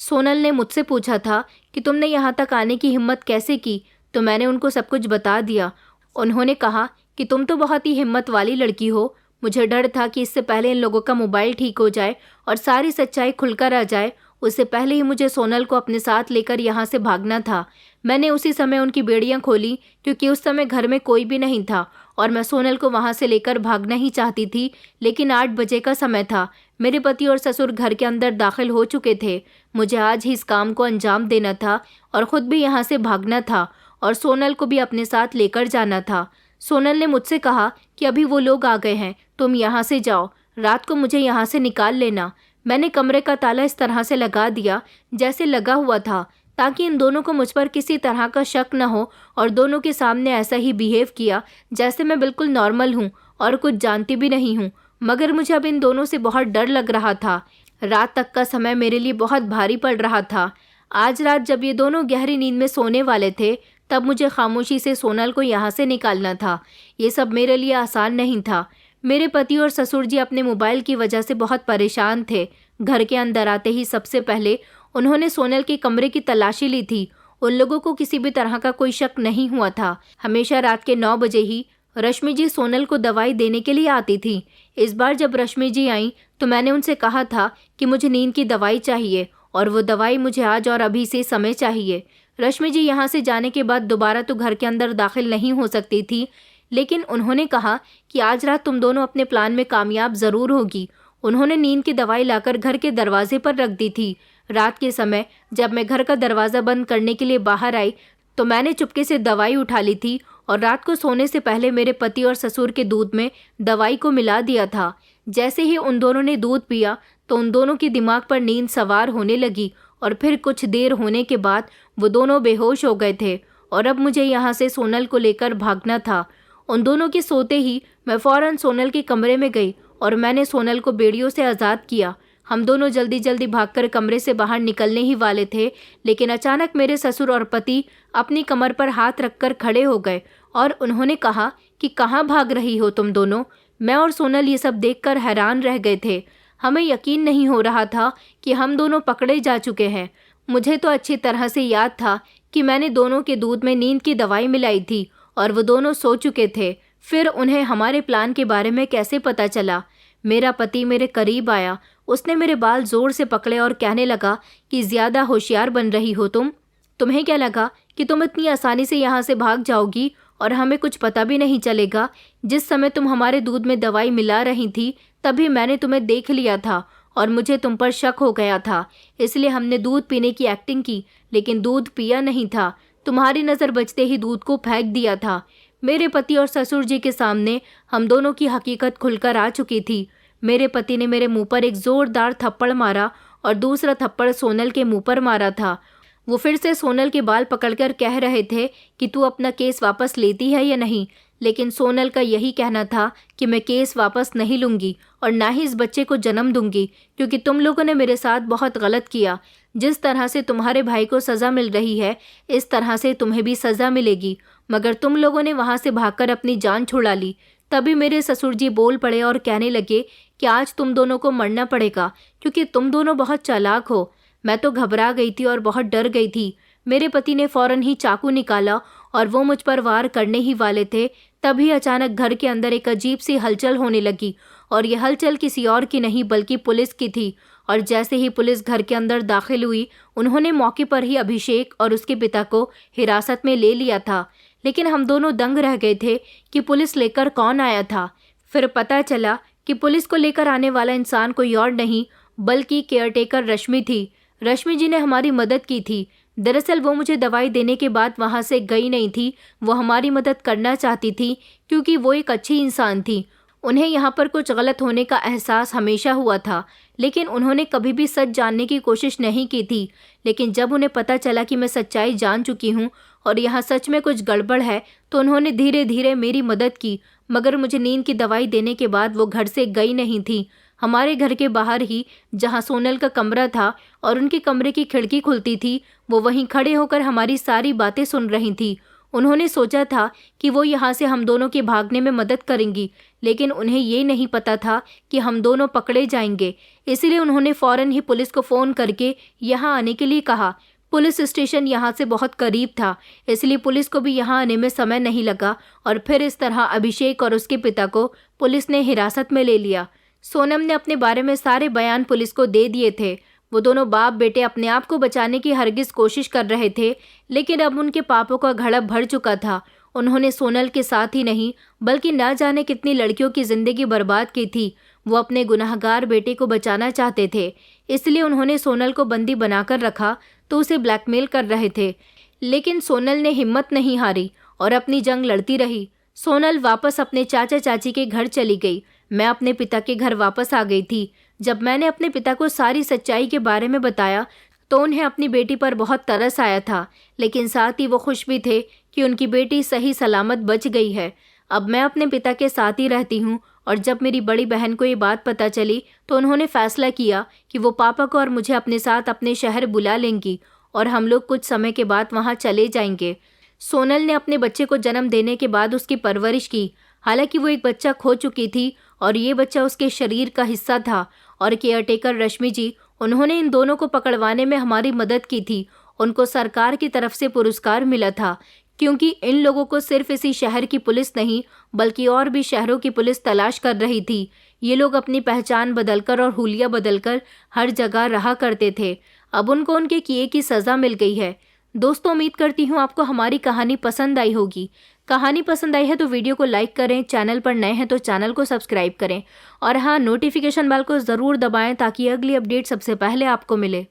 सोनल ने मुझसे पूछा था कि तुमने यहाँ तक आने की हिम्मत कैसे की, तो मैंने उनको सब कुछ बता दिया। उन्होंने कहा कि तुम तो बहुत ही हिम्मत वाली लड़की हो। मुझे डर था कि इससे पहले इन लोगों का मोबाइल ठीक हो जाए और सारी सच्चाई खुलकर आ जाए, उससे पहले ही मुझे सोनल को अपने साथ लेकर यहाँ से भागना था। मैंने उसी समय उनकी बेड़ियाँ खोली, क्योंकि उस समय घर में कोई भी नहीं था और मैं सोनल को वहाँ से लेकर भागना ही चाहती थी। लेकिन 8 बजे का समय था। मेरे पति और ससुर घर के अंदर दाखिल हो चुके थे। मुझे आज ही इस काम को अंजाम देना था और ख़ुद भी यहाँ से भागना था और सोनल को भी अपने साथ लेकर जाना था। सोनल ने मुझसे कहा कि अभी वो लोग आ गए हैं, तुम यहाँ से जाओ, रात को मुझे यहाँ से निकाल लेना। मैंने कमरे का ताला इस तरह से लगा दिया जैसे लगा हुआ था, ताकि इन दोनों को मुझ पर किसी तरह का शक न हो, और दोनों के सामने ऐसा ही बिहेव किया जैसे मैं बिल्कुल नॉर्मल हूँ और कुछ जानती भी नहीं हूँ। मगर मुझे अब इन दोनों से बहुत डर लग रहा था। रात तक का समय मेरे लिए बहुत भारी पड़ रहा था। आज रात जब ये दोनों गहरी नींद में सोने वाले थे, तब मुझे खामोशी से सोनल को यहाँ से निकालना था। ये सब मेरे लिए आसान नहीं था। मेरे पति और ससुर जी अपने मोबाइल की वजह से बहुत परेशान थे। घर के अंदर आते ही सबसे पहले उन्होंने सोनल के कमरे की तलाशी ली थी। उन लोगों को किसी भी तरह का कोई शक नहीं हुआ था। हमेशा रात के 9 बजे ही रश्मि जी सोनल को दवाई देने के लिए आती थी। इस बार जब रश्मि जी आई तो मैंने उनसे कहा था कि मुझे नींद की दवाई चाहिए, और वो दवाई मुझे आज और अभी से समय चाहिए। रश्मि जी यहाँ से जाने के बाद दोबारा तो घर के अंदर दाखिल नहीं हो सकती थी, लेकिन उन्होंने कहा कि आज रात तुम दोनों अपने प्लान में कामयाब ज़रूर होगी। उन्होंने नींद की दवाई लाकर घर के दरवाजे पर रख दी थी। रात के समय जब मैं घर का दरवाज़ा बंद करने के लिए बाहर आई तो मैंने चुपके से दवाई उठा ली थी और रात को सोने से पहले मेरे पति और ससुर के दूध में दवाई को मिला दिया था। जैसे ही उन दोनों ने दूध पिया तो उन दोनों के दिमाग पर नींद सवार होने लगी और फिर कुछ देर होने के बाद वो दोनों बेहोश हो गए थे और अब मुझे यहाँ से सोनल को लेकर भागना था। उन दोनों के सोते ही मैं फ़ौरन सोनल के कमरे में गई और मैंने सोनल को बेड़ियों से आज़ाद किया। हम दोनों जल्दी जल्दी भागकर कमरे से बाहर निकलने ही वाले थे, लेकिन अचानक मेरे ससुर और पति अपनी कमर पर हाथ रखकर खड़े हो गए और उन्होंने कहा कि कहाँ भाग रही हो तुम दोनों। मैं और सोनल ये सब देखकर हैरान रह गए थे। हमें यकीन नहीं हो रहा था कि हम दोनों पकड़े जा चुके हैं। मुझे तो अच्छी तरह से याद था कि मैंने दोनों के दूध में नींद की दवाई मिलाई थी और वो दोनों सो चुके थे। फिर उन्हें हमारे प्लान के बारे में कैसे पता चला? मेरा पति मेरे करीब आया, उसने मेरे बाल जोर से पकड़े और कहने लगा कि ज़्यादा होशियार बन रही हो तुम। तुम्हें क्या लगा कि तुम इतनी आसानी से यहाँ से भाग जाओगी और हमें कुछ पता भी नहीं चलेगा? जिस समय तुम हमारे दूध में दवाई मिला रही थी तभी मैंने तुम्हें देख लिया था और मुझे तुम पर शक हो गया था, इसलिए हमने दूध पीने की एक्टिंग की, लेकिन दूध पिया नहीं था। तुम्हारी नज़र बचते ही दूध को फेंक दिया था। मेरे पति और ससुर जी के सामने हम दोनों की हकीकत खुलकर आ चुकी थी। मेरे पति ने मेरे मुंह पर एक ज़ोरदार थप्पड़ मारा और दूसरा थप्पड़ सोनल के मुंह पर मारा था। वो फिर से सोनल के बाल पकड़कर कह रहे थे कि तू अपना केस वापस लेती है या नहीं, लेकिन सोनल का यही कहना था कि मैं केस वापस नहीं लूँगी और ना ही इस बच्चे को जन्म दूंगी, क्योंकि तुम लोगों ने मेरे साथ बहुत गलत किया। जिस तरह से तुम्हारे भाई को सज़ा मिल रही है, इस तरह से तुम्हें भी सज़ा मिलेगी। मगर तुम लोगों ने वहाँ से भागकर अपनी जान छुड़ा ली। तभी मेरे ससुर जी बोल पड़े और कहने लगे कि आज तुम दोनों को मरना पड़ेगा, क्योंकि तुम दोनों बहुत चालाक हो। मैं तो घबरा गई थी और बहुत डर गई थी। मेरे पति ने फ़ौरन ही चाकू निकाला और वो मुझ पर वार करने ही वाले थे, तभी अचानक घर के अंदर एक अजीब सी हलचल होने लगी और यह हलचल किसी और की नहीं बल्कि पुलिस की थी। और जैसे ही पुलिस घर के अंदर दाखिल हुई, उन्होंने मौके पर ही अभिषेक और उसके पिता को हिरासत में ले लिया था। लेकिन हम दोनों दंग रह गए थे कि पुलिस लेकर कौन आया था। फिर पता चला कि पुलिस को लेकर आने वाला इंसान कोई और नहीं बल्कि केयरटेकर रश्मि थी। रश्मि जी ने हमारी मदद की थी। दरअसल वो मुझे दवाई देने के बाद वहाँ से गई नहीं थी, वो हमारी मदद करना चाहती थी क्योंकि वो एक अच्छी इंसान थी। उन्हें यहाँ पर कुछ गलत होने का एहसास हमेशा हुआ था, लेकिन उन्होंने कभी भी सच जानने की कोशिश नहीं की थी। लेकिन जब उन्हें पता चला कि मैं सच्चाई जान चुकी हूँ और यहाँ सच में कुछ गड़बड़ है, तो उन्होंने धीरे धीरे मेरी मदद की। मगर मुझे नींद की दवाई देने के बाद वो घर से गई नहीं थी। हमारे घर के बाहर ही जहां सोनल का कमरा था और उनके कमरे की खिड़की खुलती थी, वो वहीं खड़े होकर हमारी सारी बातें सुन रही थी। उन्होंने सोचा था कि वो यहाँ से हम दोनों के भागने में मदद करेंगी, लेकिन उन्हें ये नहीं पता था कि हम दोनों पकड़े जाएंगे। इसलिए उन्होंने फौरन ही पुलिस को फ़ोन करके यहाँ आने के लिए कहा। पुलिस स्टेशन यहाँ से बहुत करीब था, इसलिए पुलिस को भी यहाँ आने में समय नहीं लगा और फिर इस तरह अभिषेक और उसके पिता को पुलिस ने हिरासत में ले लिया। सोनम ने अपने बारे में सारे बयान पुलिस को दे दिए थे। वो दोनों बाप बेटे अपने आप को बचाने की हरगिज कोशिश कर रहे थे, लेकिन अब उनके पापों का घड़ा भर चुका था। उन्होंने सोनल के साथ ही नहीं बल्कि न जाने कितनी लड़कियों की जिंदगी बर्बाद की थी। वो अपने गुनाहगार बेटे को बचाना चाहते थे, इसलिए उन्होंने सोनल को बंदी बनाकर रखा तो उसे ब्लैकमेल कर रहे थे। लेकिन सोनल ने हिम्मत नहीं हारी और अपनी जंग लड़ती रही। सोनल वापस अपने चाचा चाची के घर चली गई। मैं अपने पिता के घर वापस आ गई थी। जब मैंने अपने पिता को सारी सच्चाई के बारे में बताया तो उन्हें अपनी बेटी पर बहुत तरस आया था, लेकिन साथ ही वो खुश भी थे कि उनकी बेटी सही सलामत बच गई है। अब मैं अपने पिता के साथ ही रहती हूँ और जब मेरी बड़ी बहन को ये बात पता चली तो उन्होंने फैसला किया कि वो पापा को और मुझे अपने साथ अपने शहर बुला लेंगी और हम लोग कुछ समय के बाद वहाँ चले जाएंगे। सोनल ने अपने बच्चे को जन्म देने के बाद उसकी परवरिश की। हालांकि वो एक बच्चा खो चुकी थी और ये बच्चा उसके शरीर का हिस्सा था, और केयरटेकर रश्मि जी, उन्होंने इन दोनों को पकड़वाने में हमारी मदद की थी। उनको सरकार की तरफ से पुरस्कार मिला था, क्योंकि इन लोगों को सिर्फ इसी शहर की पुलिस नहीं बल्कि और भी शहरों की पुलिस तलाश कर रही थी। ये लोग अपनी पहचान बदलकर और हुलिया बदलकर हर जगह रहा करते थे। अब उनको उनके किए की सज़ा मिल गई है। दोस्तों, उम्मीद करती हूँ आपको हमारी कहानी पसंद आई होगी। कहानी पसंद आई है तो वीडियो को लाइक करें, चैनल पर नए हैं तो चैनल को सब्सक्राइब करें और हाँ, नोटिफिकेशन बेल को ज़रूर दबाएं ताकि अगली अपडेट सबसे पहले आपको मिले।